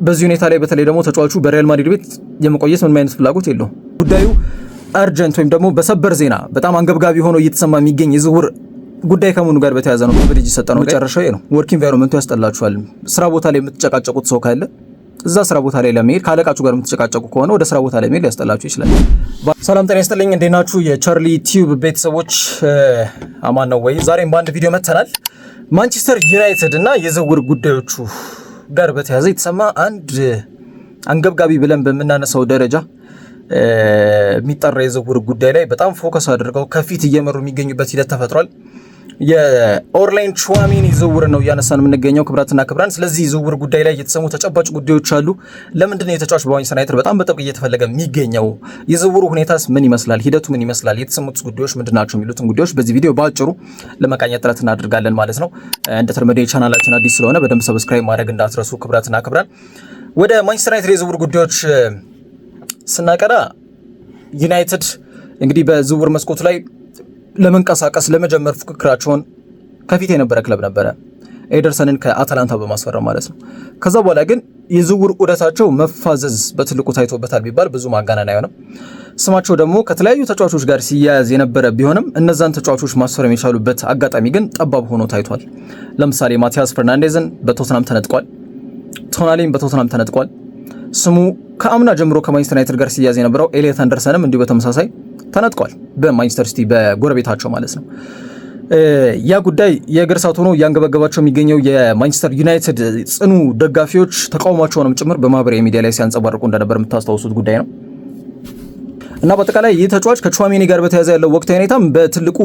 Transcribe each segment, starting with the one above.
በዚህ ሁኔታ ላይ በተለይ ደግሞ ተጫዋቹ በሪያል ማድሪድ ቤት የመቆየት ምን አይነት ፍላጎት የለውም። ጉዳዩ አርጀንት ወይም ደግሞ በሰበር ዜና በጣም አንገብጋቢ ሆኖ እየተሰማ የሚገኝ የዝውውር ጉዳይ ከመሆኑ ጋር በተያያዘ ነው። በልጅ የሰጠነው መጨረሻው ነው። ወርክ ኢንቫይሮንመንቱ ያስጠላችኋል። ስራ ቦታ ላይ የምትጨቃጨቁት ሰው ካለ እዛ ስራ ቦታ ላይ ለመሄድ ካለቃችሁ ጋር የምትጨቃጨቁ ከሆነ ወደ ስራ ቦታ ላይ መሄድ ሊያስጠላችሁ ይችላል። ሰላም ጤና ይስጥልኝ፣ እንዴት ናችሁ የቻርሊ ቲዩብ ቤተሰቦች? አማን ነው ወይ? ዛሬም በአንድ ቪዲዮ መጥተናል። ማንቸስተር ዩናይትድ እና የዝውውር ጉዳዮቹ ጋር በተያያዘ የተሰማ አንድ አንገብጋቢ ብለን በምናነሳው ደረጃ የሚጠራ የዝውውር ጉዳይ ላይ በጣም ፎከስ አድርገው ከፊት እየመሩ የሚገኙበት ሂደት ተፈጥሯል። የኦርላይን ቹዋሜኒ ዝውውር ነው እያነሳን የምንገኘው ክብራትና ክብራን። ስለዚህ ዝውውር ጉዳይ ላይ የተሰሙ ተጨባጭ ጉዳዮች አሉ። ለምንድነው የተጫዋች በማንቸስተር ዩናይትድ በጣም በጥብቅ እየተፈለገ የሚገኘው? የዝውውሩ ሁኔታስ ምን ይመስላል? ሂደቱ ምን ይመስላል? የተሰሙት ጉዳዮች ምንድናቸው? የሚሉትን ጉዳዮች በዚህ ቪዲዮ በአጭሩ ለመቃኘት ጥረት እናደርጋለን ማለት ነው። እንደተለመደው የቻናላችን አዲስ ስለሆነ በደንብ ሰብስክራይብ ማድረግ እንዳትረሱ ክብራትና ክብራን። ወደ ማንቸስተር ዩናይትድ የዝውውር ጉዳዮች ስናቀራ ዩናይትድ እንግዲህ በዝውውር መስኮቱ ላይ ለመንቀሳቀስ ለመጀመር ፉክክራቸውን ከፊት የነበረ ክለብ ነበረ፣ ኤደርሰንን ከአታላንታ በማስፈረም ማለት ነው። ከዛ በኋላ ግን የዝውውር ዑደታቸው መፋዘዝ በትልቁ ታይቶበታል ቢባል ብዙ ማጋነን አይሆንም። ስማቸው ደግሞ ከተለያዩ ተጫዋቾች ጋር ሲያያዝ የነበረ ቢሆንም እነዛን ተጫዋቾች ማስፈረም የቻሉበት አጋጣሚ ግን ጠባብ ሆኖ ታይቷል። ለምሳሌ ማቲያስ ፈርናንዴዝን በቶተናም ተነጥቋል። ቶናሊን በቶተናም ተነጥቋል። ስሙ ከአምና ጀምሮ ከማንቸስተር ዩናይትድ ጋር ሲያያዝ የነበረው ኤሊየት አንደርሰንም እንዲሁ በተመሳሳይ ተነጥቋል። በማንቸስተር ሲቲ በጎረቤታቸው ማለት ነው። ያ ጉዳይ የእግር እሳት ሆኖ እያንገበገባቸው የሚገኘው የማንቸስተር ዩናይትድ ጽኑ ደጋፊዎች ተቃውሟቸውንም ጭምር በማህበራዊ ሚዲያ ላይ ሲያንጸባርቁ እንደነበር የምታስታውሱት ጉዳይ ነው እና በአጠቃላይ ይህ ተጫዋች ከቹዋሜኒ ጋር በተያያዘ ያለው ወቅታዊ ሁኔታም በትልቁ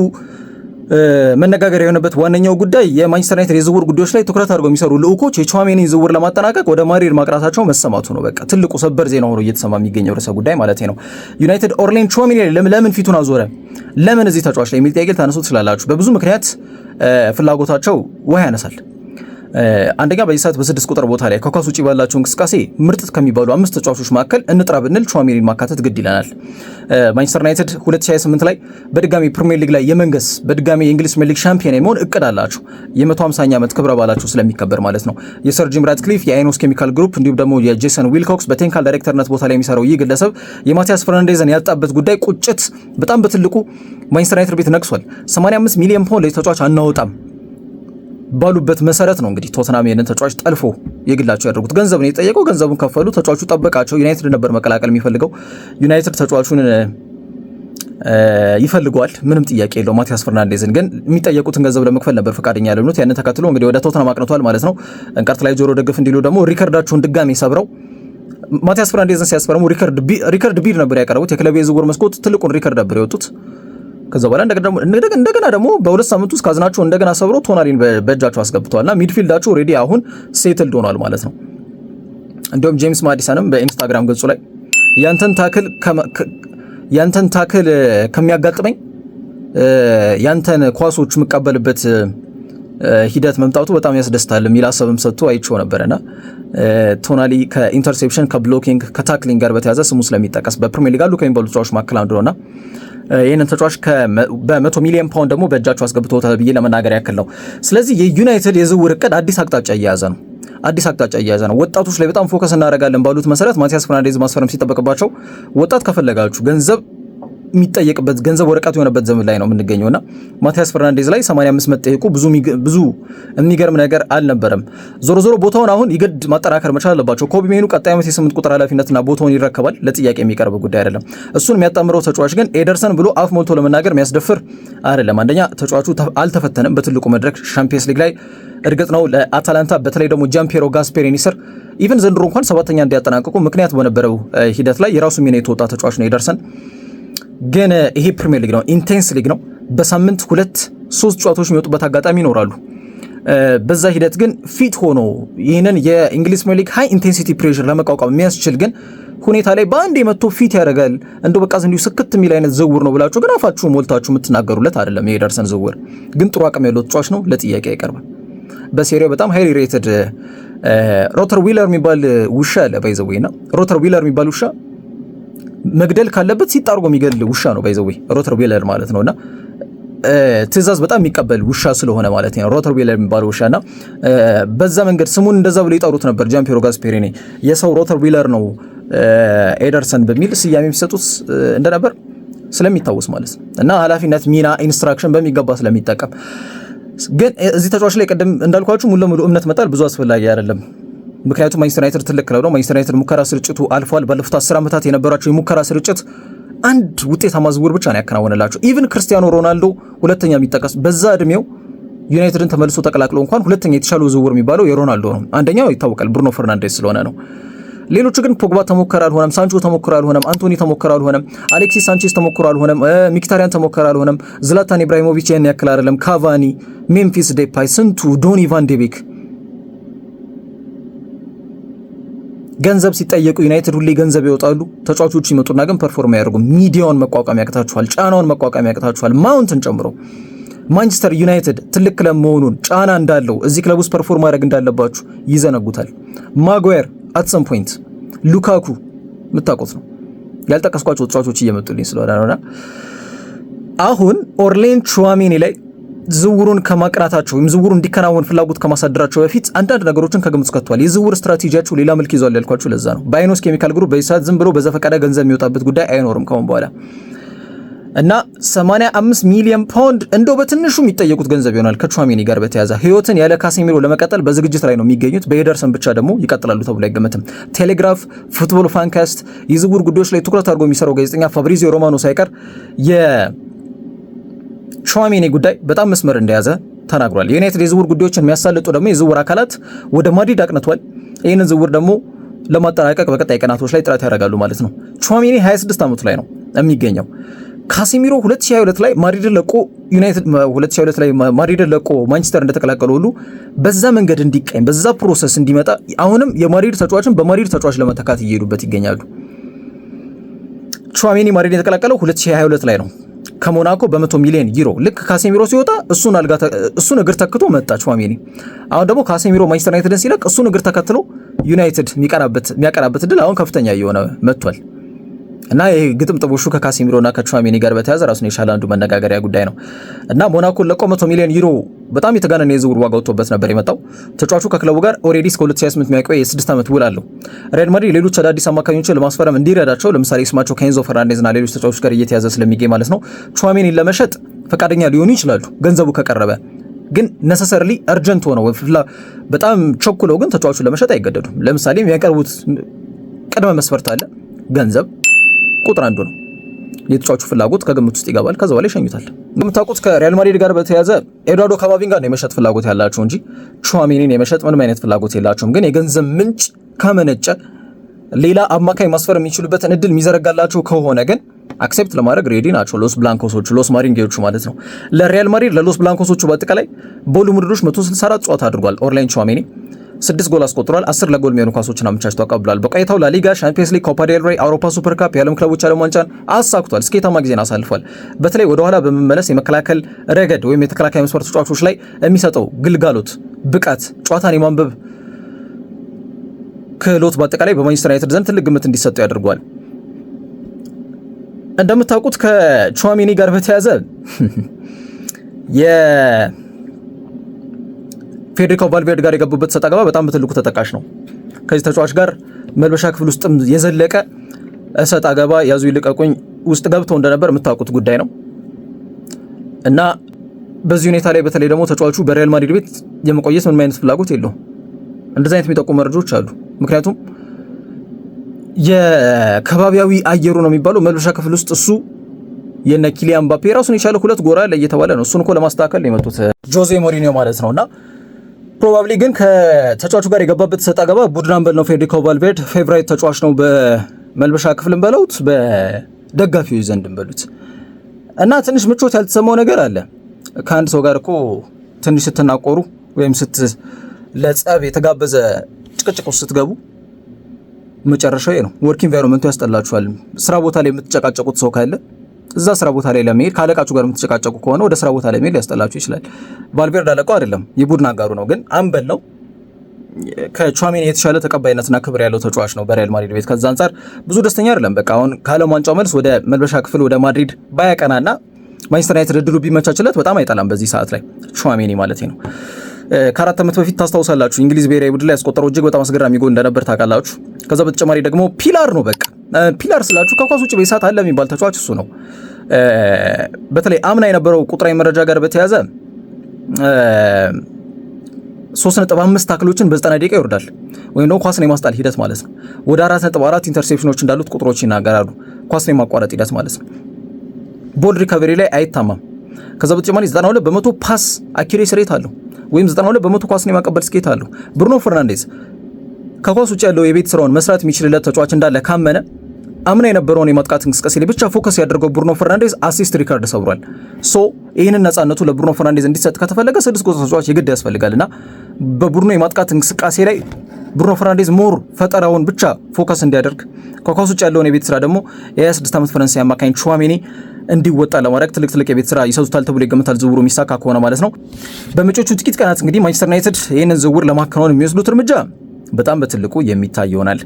መነጋገር የሆነበት ዋነኛው ጉዳይ የማንቸስተር ዩናይትድ የዝውውር ጉዳዮች ላይ ትኩረት አድርገው የሚሰሩ ልዑኮች የቹዋሜኒ ዝውውር ለማጠናቀቅ ወደ ማድሪድ ማቅናታቸው መሰማቱ ነው። በቃ ትልቁ ሰበር ዜና ሆኖ እየተሰማ የሚገኘው ርዕሰ ጉዳይ ማለት ነው። ዩናይትድ ኦርላይን ቹዋሜኒ ለምን ፊቱን አዞረ? ለምን እዚህ ተጫዋች ላይ የሚል ጥያቄ ታነሱ ትችላላችሁ። በብዙ ምክንያት ፍላጎታቸው ውሃ ያነሳል። አንደኛ በዚህ ሰዓት በስድስት ቁጥር ቦታ ላይ ከኳስ ውጪ ባላቸው እንቅስቃሴ ምርጥ ከሚባሉ አምስት ተጫዋቾች መካከል እንጥራ ብንል ቹዋሜኒን ማካተት ግድ ይለናል። ማንቸስተር ዩናይትድ 2028 ላይ በድጋሚ ፕሪሚየር ሊግ ላይ የመንገስ በድጋሚ የእንግሊዝ ፕሪሚየር ሊግ ሻምፒዮን የመሆን እቅድ አላቸው። የ150ኛ ዓመት ክብረ በዓላቸው ስለሚከበር ማለት ነው። የሰር ጂም ራትክሊፍ የአይኖስ ኬሚካል ግሩፕ እንዲሁም ደግሞ የጄሰን ዊልኮክስ በቴክኒካል ዳይሬክተርነት ቦታ ላይ የሚሰራው ይህ ግለሰብ የማቲያስ ፈርናንዴዝን ያጣበት ጉዳይ ቁጭት በጣም በትልቁ ማንቸስተር ዩናይትድ ቤት ነቅሷል። 85 ሚሊዮን ፓውንድ ለተጫዋች አናወጣም ባሉበት መሰረት ነው እንግዲህ ቶተናም ይሄንን ተጫዋች ጠልፎ የግላቸው ያደርጉት። ገንዘብ ነው የጠየቀው፣ ገንዘቡን ከፈሉ። ተጫዋቹ ጠበቃቸው። ዩናይትድ ነበር መቀላቀል የሚፈልገው። ዩናይትድ ተጫዋቹን ይፈልገዋል፣ ምንም ጥያቄ የለው። ማቲያስ ፈርናንዴዝን ግን የሚጠየቁትን ገንዘብ ለመክፈል ነበር ፈቃደኛ ያልሆኑት። ያንን ተከትሎ እንግዲህ ወደ ቶተናም አቅንቷል ማለት ነው። እንቀርት ላይ ጆሮ ደግፍ እንዲሉ ደግሞ ሪከርዳቸውን ድጋሚ ሰብረው ማቲያስ ፈርናንዴዝን ሲያስፈርሙ ሪከርድ ቢድ ነበር ያቀረቡት። የክለብ የዝውውር መስኮት ትልቁን ሪከርድ ነበር ያወጡት። ከዛ በኋላ እንደገና ደግሞ በሁለት ሳምንት ውስጥ ካዝናቸው እንደገና ሰብሮ ቶናሊን በእጃቸው አስገብተዋልና ሚድፊልዳቸው ኦሬዲ አሁን ሴትልድ ሆኗል ማለት ነው። እንዲሁም ጄምስ ማዲሰንም በኢንስታግራም ገጹ ላይ ያንተን ታክል ከሚያጋጥመኝ ያንተን ኳሶች የምቀበልበት ሂደት መምጣቱ በጣም ያስደስታል የሚል ሀሳብም ሰጥቶ አይቼው ነበርና ቶናሊ ከኢንተርሴፕሽን ከብሎኪንግ ከታክሊንግ ጋር በተያዘ ስሙ ስለሚጠቀስ በፕሪሚየር ሊግ አሉ ከሚባሉ ተጫዋቾች መካከል አንዱ ነውና ይህንን ተጫዋች በ100 ሚሊዮን ፓውንድ ደግሞ በእጃቸው አስገብተውታል ብዬ ለመናገር ያክል ነው። ስለዚህ የዩናይትድ የዝውውር እቅድ አዲስ አቅጣጫ እየያዘ ነው። ወጣቶች ላይ በጣም ፎከስ እናደርጋለን ባሉት መሰረት ማቲያስ ፈርናንዴዝ ማስፈረም ሲጠበቅባቸው ወጣት ከፈለጋችሁ ገንዘብ የሚጠየቅበት ገንዘብ ወረቀት የሆነበት ዘመን ላይ ነው የምንገኘውና ማቲያስ ፈርናንዴዝ ላይ 85 መጠየቁ ብዙ የሚገርም ነገር አልነበረም። ዞሮ ቦታውን አሁን ይገድ ማጠናከር መቻል አለባቸው። ኮቢ ሜኑ ቀጣይ ዓመት የ8 ቁጥር ኃላፊነትና ቦታውን ይረከባል። ለጥያቄ የሚቀርብ ጉዳይ አይደለም። እሱን የሚያጣምረው ተጫዋች ግን ኤደርሰን ብሎ አፍ ሞልቶ ለመናገር የሚያስደፍር አይደለም። አንደኛ ተጫዋቹ አልተፈተነም በትልቁ መድረክ ሻምፒየንስ ሊግ ላይ። እርግጥ ነው ለአታላንታ በተለይ ደግሞ ጃምፔሮ ጋስፔሪኒ ስር ኢቭን ዘንድሮ እንኳን ሰባተኛ እንዲያጠናቅቁ ምክንያት በነበረው ሂደት ላይ የራሱ ሚና የተወጣ ተጫዋች ነው ኤደርሰን። ግን ይሄ ፕሪሚየር ሊግ ነው፣ ኢንቴንስ ሊግ ነው። በሳምንት 2-3 ጨዋታዎች የሚወጡበት አጋጣሚ ይኖራሉ። በዛ ሂደት ግን ፊት ሆኖ ይህንን የእንግሊዝ ፕሪሚየር ሊግ ሃይ ኢንቴንሲቲ ፕሬሸር ለመቋቋም የሚያስችል ግን ሁኔታ ላይ በአንድ የመቶ ፊት ያደርጋል እንደው በቃ እንዲሁ ስክት የሚል አይነት ዝውውር ነው ብላችሁ ግን አፋችሁ ሞልታችሁ የምትናገሩለት አይደለም። የኤደርሰን ዝውውር ግን ጥሩ አቅም ያለው ተጫዋች ነው፣ ለጥያቄ አይቀርብም። በሴሪያው በጣም ሃይሊ ሬትድ ሮተር ዊለር የሚባል ውሻ አለ ባይዘዌና ሮተር ዊለር የሚባል ውሻ መግደል ካለበት ሲጣርጎ የሚገል ውሻ ነው ባይዘዌ ሮተር ዊለር ማለት ነውና ትዕዛዝ በጣም የሚቀበል ውሻ ስለሆነ ማለት ነው ሮተር ዊለር የሚባለው ውሻና በዛ መንገድ ስሙን እንደዛ ብለው ይጠሩት ነበር። ጃምፒሮ ጋስፔሪኒ የሰው ሮተር ዊለር ነው ኤደርሰን በሚል ስያሜ የሚሰጡት እንደነበር ስለሚታወስ ማለት ነው። እና ኃላፊነት፣ ሚና፣ ኢንስትራክሽን በሚገባ ስለሚጠቀም ግን እዚህ ተጫዋች ላይ ቀደም እንዳልኳችሁ ሙሉ ለሙሉ እምነት መጣል ብዙ አስፈላጊ አይደለም። ምክንያቱም ማንቸስተር ዩናይትድ ትልቅ ክለብ ነው። ማንቸስተር ዩናይትድ ሙከራ ስርጭቱ አልፏል። ባለፉት 10 ዓመታት የነበራቸው የሙከራ ስርጭት አንድ ውጤታማ ዝውውር ብቻ ነው ያከናወነላቸው። ኢቭን ክርስቲያኖ ሮናልዶ ሁለተኛ የሚጠቀስ በዛ እድሜው ዩናይትድን ተመልሶ ተቀላቅሎ እንኳን ሁለተኛ የተሻለው ዝውውር የሚባለው የሮናልዶ ነው። አንደኛው ይታወቃል ብሩኖ ፈርናንዴዝ ስለሆነ ነው። ሌሎቹ ግን ፖግባ ተሞከረ አልሆነም፣ ሳንቾ ተሞከረ አልሆነም፣ አንቶኒ ተሞከረ አልሆነም፣ አሌክሲስ ሳንቼዝ ተሞከረ አልሆነም፣ ሚኪታሪያን ተሞከረ አልሆነም፣ ዝላታን ኢብራሂሞቪች ያን ያክል አይደለም፣ ካቫኒ፣ ሜምፊስ ዴፓይ፣ ስንቱ ዶኒ ቫን ዴ ቤክ ገንዘብ ሲጠየቁ ዩናይትድ ሁሌ ገንዘብ ይወጣሉ። ተጫዋቾቹ ይመጡና ግን ፐርፎርም ያደርጉ። ሚዲያውን መቋቋም ያቅታችኋል፣ ጫናውን መቋቋም ያቅታችኋል። ማውንትን ጨምሮ ማንቸስተር ዩናይትድ ትልቅ ክለብ መሆኑን ጫና እንዳለው እዚህ ክለብ ውስጥ ፐርፎርም ማድረግ እንዳለባችሁ ይዘነጉታል። ማጓየር አት ሰም ፖይንት፣ ሉካኩ የምታውቁት ነው። ያልጠቀስኳቸው ተጫዋቾች እየመጡልኝ ስለሆነ ነውና አሁን ኦርሌን ቹዋሜኒ ላይ ዝውውሩን ከማቅናታቸው ወይም ዝውውሩ እንዲከናወን ፍላጎት ከማሳደራቸው በፊት አንዳንድ ነገሮችን ከግምት ከቷል። የዝውውር ስትራቴጂያቸው ሌላ መልክ ይዟል ያልኳችሁ ለዛ ነው። በአይኖስ ኬሚካል ግሩፕ በይሳት ዝም ብሎ በዘፈቀደ ገንዘብ የሚወጣበት ጉዳይ አይኖርም ከአሁን በኋላ እና 85 ሚሊዮን ፓውንድ እንደው በትንሹ የሚጠየቁት ገንዘብ ይሆናል። ከቹዋሜኒ ጋር በተያያዘ ህይወትን ያለ ካሴሚሮ ለመቀጠል በዝግጅት ላይ ነው የሚገኙት። በኤደርሰን ብቻ ደግሞ ይቀጥላሉ ተብሎ አይገመትም። ቴሌግራፍ፣ ፉትቦል ፋንካስት የዝውውር ጉዳዮች ላይ ትኩረት አድርጎ የሚሰራው ጋዜጠኛ ፋብሪዚዮ ሮማኖ ሳይቀር ቹዋሜኒ ጉዳይ በጣም መስመር እንደያዘ ተናግሯል። የዩናይትድ የዝውውር ጉዳዮችን የሚያሳልጡ ደግሞ የዝውውር አካላት ወደ ማድሪድ አቅንቷል። ይህንን ዝውውር ደግሞ ለማጠናቀቅ በቀጣይ ቀናቶች ላይ ጥረት ያደርጋሉ ማለት ነው። ቹዋሜኒ 26 ዓመቱ ላይ ነው የሚገኘው። ካሴሚሮ 2022 ላይ ማድሪድን ለቆ ዩናይትድ 2022 ላይ ማድሪድን ለቆ ማንቸስተር እንደተቀላቀለ ሁሉ በዛ መንገድ እንዲቀኝ በዛ ፕሮሰስ እንዲመጣ አሁንም የማድሪድ ተጫዋችን በማድሪድ ተጫዋች ለመተካት እየሄዱበት ይገኛሉ። ቹዋሜኒ ማድሪድ የተቀላቀለው 2022 ላይ ነው ከሞናኮ በ100 ሚሊዮን ዩሮ። ልክ ካሴሚሮ ሲወጣ እሱን እግር ተክቶ መጣ ቹዋሜኒ። አሁን ደግሞ ካሴሚሮ ማንቸስተር ዩናይትድን ሲለቅ እሱን እግር ተከትሎ ዩናይትድ የሚያቀናበት እድል አሁን ከፍተኛ እየሆነ መጥቷል። እና ይሄ ግጥም ጥቦሹ ከካሴሚሮና ከቹዋሜኒ ጋር በተያያዘ ራሱን የቻለ አንዱ መነጋገሪያ ጉዳይ ነው። እና ሞናኮን ለቆ 100 ሚሊዮን ዩሮ በጣም የተጋነነ የዝውውር ዋጋ ወጥቶበት ነበር የመጣው። ተጫዋቹ ከክለቡ ጋር ኦልሬዲ እስከ 2028 የሚያቆይ የ6 ዓመት ውል አለው። ሪያል ማድሪድ ሌሎች አዳዲስ አማካኞችን ለማስፈረም እንዲረዳቸው ለምሳሌ ስማቸው ከኤንዞ ፈርናንዴዝና ሌሎች ተጫዋቾች ጋር እየተያዘ ስለሚገኝ ማለት ነው ቹዋሜኒን ለመሸጥ ፈቃደኛ ሊሆኑ ይችላሉ ገንዘቡ ከቀረበ። ግን ነሰሰርሊ አርጀንት ሆነው በጣም ቸኩለው ግን ተጫዋቹን ለመሸጥ አይገደዱም። ለምሳሌ የሚያቀርቡት ቅድመ መስፈርት አለ። ገንዘብ ቁጥር አንዱ ነው። የተጫዋቹ ፍላጎት ከግምት ውስጥ ይገባል። ከዛ በኋላ ይሸኙታል። እንደምታውቁት ከሪያል ማድሪድ ጋር በተያያዘ ኤድዋርዶ ካማቪንጋ ነው የመሸጥ ፍላጎት ያላቸው እንጂ ቹዋሜኒን የመሸጥ ምንም አይነት ፍላጎት የላቸውም። ግን የገንዘብ ምንጭ ከመነጨ ሌላ አማካይ ማስፈር የሚችሉበትን እድል የሚዘረጋላቸው ከሆነ ግን አክሴፕት ለማድረግ ሬዲ ናቸው። ሎስ ብላንኮሶቹ ሎስ ማሪንጌዎቹ ማለት ነው። ለሪያል ማድሪድ ለሎስ ብላንኮሶቹ በአጠቃላይ በሁሉም ውድድሮች 164 ጨዋታ አድርጓል። ኦርሌን ቹዋሜኒ 6 ጎል አስቆጥሯል። 10 ለጎል የሚሆኑ ኳሶችን አመቻችቶ አቀብሏል። በቆይታው ላሊጋ፣ ሻምፒየንስ ሊግ፣ ኮፓ ዴል ሬይ፣ አውሮፓ ሱፐር ካፕ፣ የዓለም ክለቦች ዓለም ዋንጫን አሳክቷል። ስኬታማ ጊዜን አሳልፏል። በተለይ ወደ ኋላ በመመለስ የመከላከል ረገድ ወይም የተከላካይ መስመር ተጫዋቾች ላይ የሚሰጠው ግልጋሎት፣ ብቃት፣ ጨዋታን የማንበብ ክህሎት በአጠቃላይ በማንቸስተር ዩናይትድ ዘንድ ትልቅ ግምት እንዲሰጠው ያደርገዋል። እንደምታውቁት ከቹዋሜኒ ጋር በተያያዘ ፌዴሪኮ ቫልቬርዴ ጋር የገቡበት ሰጣ ገባ በጣም በትልቁ ተጠቃሽ ነው። ከዚህ ተጫዋች ጋር መልበሻ ክፍል ውስጥም የዘለቀ ሰጣ ገባ ያዙ ይልቀቁኝ ውስጥ ገብተው እንደነበር የምታውቁት ጉዳይ ነው እና በዚህ ሁኔታ ላይ በተለይ ደግሞ ተጫዋቹ በሪያል ማድሪድ ቤት የመቆየት ምንም አይነት ፍላጎት የለውም። እንደዚህ አይነት የሚጠቁሙ መረጃዎች አሉ። ምክንያቱም የከባቢያዊ አየሩ ነው የሚባለው መልበሻ ክፍል ውስጥ እሱ የነ ኪሊያን ምባፔ ራሱን የቻለ ሁለት ጎራ ላይ እየተባለ ነው። እሱን እኮ ለማስተካከል የመጡት ጆዜ ሞሪኒዮ ማለት ነውና ፕሮባብሊ ግን ከተጫዋቹ ጋር የገባበት ሰጣ ገባ ቡድን አምበል ነው ፌዴሪኮ ቫልቬርዴ ፌቨራይት ተጫዋች ነው በመልበሻ ክፍልም በሉት በደጋፊዎች ዘንድም በሉት እና ትንሽ ምቾት ያልተሰማው ነገር አለ። ከአንድ ሰው ጋር እኮ ትንሽ ስትናቆሩ ወይም ለጸብ የተጋበዘ ጭቅጭቅ ውስጥ ስትገቡ መጨረሻው ነው። ወርክ ኢንቫይሮንመንቱ ያስጠላችኋል። ስራ ቦታ ላይ የምትጨቃጨቁት ሰው ካለ እዛ ስራ ቦታ ላይ ለመሄድ ካለቃችሁ ጋር የምትጨቃጨቁ ከሆነ ወደ ስራ ቦታ ላይ መሄድ ሊያስጠላችሁ ይችላል። ቫልቬርዴ አለቃው አይደለም፣ የቡድን አጋሩ ነው፣ ግን አምበል ነው። ከቹዋሜኒ የተሻለ ተቀባይነትና ክብር ያለው ተጫዋች ነው በሪያል ማድሪድ ቤት። ከዛ አንጻር ብዙ ደስተኛ አይደለም። በቃ አሁን ከዓለም ዋንጫው መልስ ወደ መልበሻ ክፍል ወደ ማድሪድ ባያቀናና ማንቸስተር ዩናይትድ እድሉ ቢመቻችለት በጣም አይጠላም በዚህ ሰዓት ላይ ቹዋሜኒ ማለት ነው። ከ4 ዓመት በፊት ታስታውሳላችሁ እንግሊዝ ብሔራዊ ቡድን ላይ ያስቆጠረው እጅግ በጣም አስገራሚ ጎል እንደነበር ታውቃላችሁ። ከዛ በተጨማሪ ደግሞ ፒላር ነው። በቃ ፒላር ስላችሁ ከኳስ ውጭ በሰዓት አለ የሚባል ተጫዋች እሱ ነው። በተለይ አምና የነበረው ቁጥራዊ መረጃ ጋር በተያያዘ 3.5 ታክሎችን በ90 ደቂቃ ይወርዳል፣ ወይም ደግሞ ኳስን የማስጣል ሂደት ማለት ነው። ወደ 4.4 ኢንተርሴፕሽኖች እንዳሉት ቁጥሮች ይናገራሉ። ኳስን የማቋረጥ ሂደት ማለት ነው። ቦል ሪካቨሪ ላይ አይታማም። ከዛ በተጨማሪ 92% ፓስ አኪሬሲ ሬት አለው፣ ወይም 92% ኳስን የማቀበል ስኬት አለው። ብሩኖ ፈርናንዴዝ ከኳስ ውጭ ያለው የቤት ስራውን መስራት የሚችልለት ተጫዋች እንዳለ ካመነ አምና የነበረውን የማጥቃት እንቅስቃሴ ላይ ብቻ ፎከስ ያደርገው ብሩኖ ፈርናንዴዝ አሲስት ሪካርድ ሰብሯል። ሶ ይህንን ነፃነቱ ለብሩኖ ፈርናንዴዝ እንዲሰጥ ከተፈለገ 6 ቁጥር ተጫዋች የግድ ያስፈልጋልና በብሩኖ የማጥቃት እንቅስቃሴ ላይ ብሩኖ ፈርናንዴዝ ሞር ፈጠራውን ብቻ ፎከስ እንዲያደርግ ከኳስ ውጭ ያለውን የቤት ስራ ደግሞ የ26 ዓመት ፈረንሳይ አማካኝ ቹዋሜኒ እንዲወጣ ለማድረግ ትልቅ የቤት ስራ ይሰጡታል ተብሎ ይገመታል፣ ዝውውሩ የሚሳካ ከሆነ ማለት ነው። በመጪዎቹ ጥቂት ቀናት እንግዲህ ማንቸስተር ዩናይትድ ይህንን ዝውውር ለማከናወን የሚወስዱት እርምጃ በጣም በትልቁ የሚታይ ይሆናል።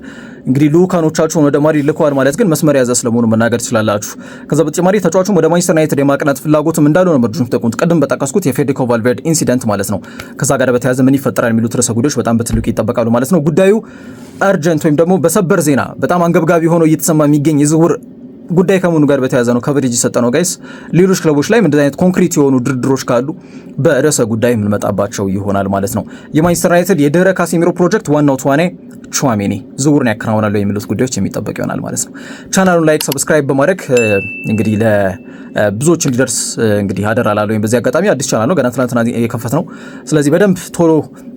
እንግዲህ ልኡካኖቻቸውን ወደ ማድሪድ ልከዋል ማለት ግን መስመር ያዘ ስለመሆኑ መናገር ትችላላችሁ። ከዛ በተጨማሪ ተጫዋቹም ወደ ማንቸስተር ዩናይትድ የማቅናት ፍላጎትም እንዳለው ነው መረጃዎች የሚጠቁሙት። ቅድም በጠቀስኩት የፌዴሪኮ ቫልቬርዴ ኢንሲደንት ማለት ነው። ከዛ ጋር በተያያዘ ምን ይፈጠራል የሚሉት ርዕሰ ጉዳዮች በጣም በትልቁ ይጠበቃሉ ማለት ነው። ጉዳዩ አርጀንት ወይም ደግሞ በሰበር ዜና በጣም አንገብጋቢ ሆኖ እየተሰማ የሚገኝ የዝውውር ጉዳይ ከመሆኑ ጋር በተያያዘ ነው ከቨሬጅ የሰጠ ነው ጋይስ። ሌሎች ክለቦች ላይ እንደዚህ አይነት ኮንክሪት የሆኑ ድርድሮች ካሉ በርዕሰ ጉዳይ የምንመጣባቸው ይሆናል ማለት ነው። የማንቸስተር ዩናይትድ የድህረ ካሴሚሮ ፕሮጀክት ዋናው ተዋናይ ቹዋሜኒ ዝውውርን ያከናውናሉ የሚሉት ጉዳዮች የሚጠበቅ ይሆናል ማለት ነው። ቻናሉን ላይክ፣ ሰብስክራይብ በማድረግ እንግዲህ ለብዙዎች እንዲደርስ እንግዲህ አደራ እላለሁ። በዚህ አጋጣሚ አዲስ ቻናል ነው ገና ትናንትና የከፈት ነው። ስለዚህ በደንብ ቶሎ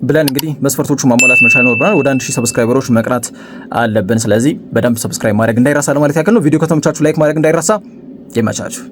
ብለን እንግዲህ መስፈርቶቹ ማሟላት መቻል ይኖርብናል። ወደ 1000 ሰብስክራይበሮች መቅናት አለብን። ስለዚህ በደንብ ሰብስክራይብ ማድረግ እንዳይረሳ ለማለት ያክል ነው። ቪዲዮ ከተመቻችሁ ላይክ ማድረግ እንዳይረሳ። ይመቻችሁ።